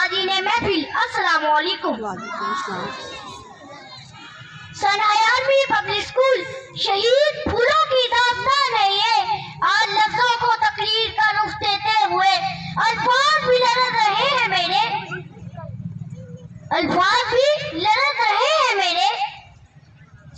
हाजिर महफिल, अस्सलाम वालेकुम। सन 91 पब्लिक स्कूल शहीद फूलों की दास्तान है ये। आज लफ्जों को तकरीर का रुख देते हुए अल्फाज भी लरज़ रहे हैं मेरे, अल्फाज भी लरज़ रहे हैं मेरे।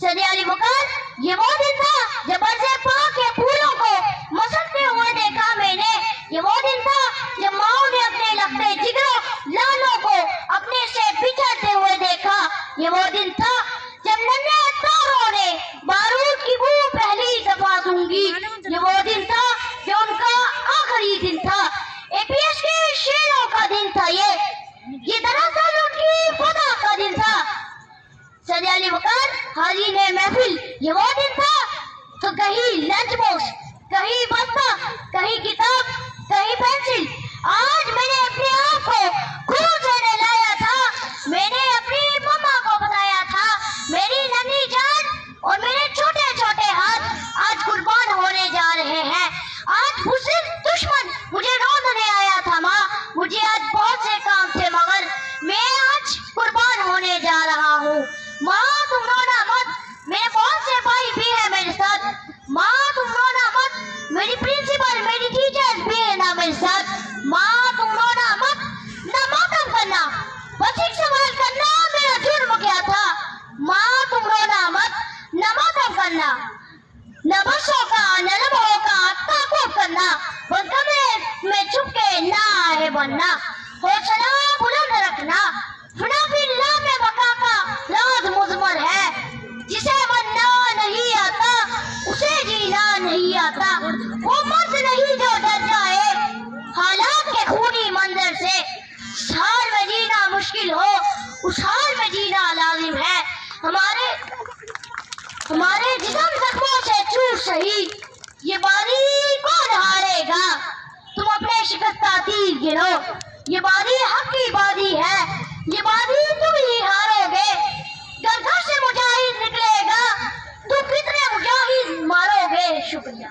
सदे अली वक़्त ये वो दिन था जब अर्ज़े पाक के फूलों को मसलते हुए देखा मैंने। ये वो दिन था जब माओ ने अपने लखते जिगरों लालों को अपने से बिछड़ते हुए देखा। ये वो दिन था जब नन्हे तारों ने बारूद की बू पहली दफा सूंघी। ये वो दिन था जो उनका आखिरी दिन था। APS के शेरों का दिन था ये दरअसल उनकी फदा का दिन था। सदे अली वक़्त हाजिर महफिल, ये वो दिन था तो कहीं लंच बॉक्स, कहीं बस्ता, कहीं किताब, कहीं पेंसिल। आज मैंने अपने आप को खून से नहलाया था। मैंने अपनी मम्मा को बताया था मेरी नन्ही जान और मेरे छोटे छोटे हाथ आज कुर्बान होने जा रहे हैं। आज मुझसे दुश्मन मुझे रोकने आया था माँ, मुझे आज बहुत से काम थे मगर मैं आज कुर्बान होने जा रहा हूँ। माँ तुम रोना मत, मेरे बहुत से भाई भी है मेरे साथ। माँ तुम रोना मत, मेरी प्रिंसिपल मेरी टीचर्स भी है ना मेरे साथ। माँ तुम रोना मत, ना मातम करना, बस एक सवाल करना मेरा जुर्म क्या था। माँ तुम रोना मत, ना मातम करना, न बसों का न लम्हों का ताक़ुब करना, बस कमरे में छुप के ना आए बनना। हौसला बुलंद रखना, फिल्लाह में बका का राज मुज़मर है। जिसे बनना नहीं आता उसे जीना नहीं आता। वो मर्द नहीं जो डर जाए हालात के खूनी मंजर से। हाल में जीना मुश्किल हो उस हाल में जीना लाजिम है। हमारे जिस्म जख्मों से चूर सही, ये बारी कौन हारेगा। तुम अपने शिकस्ता तीर गिरो, ये बारी हक की बारी है, ये बारी तुम ही हारोगे। घर से मुजाहिद निकलेगा, तुम कितने मुजाहिद मारोगे। शुक्रिया।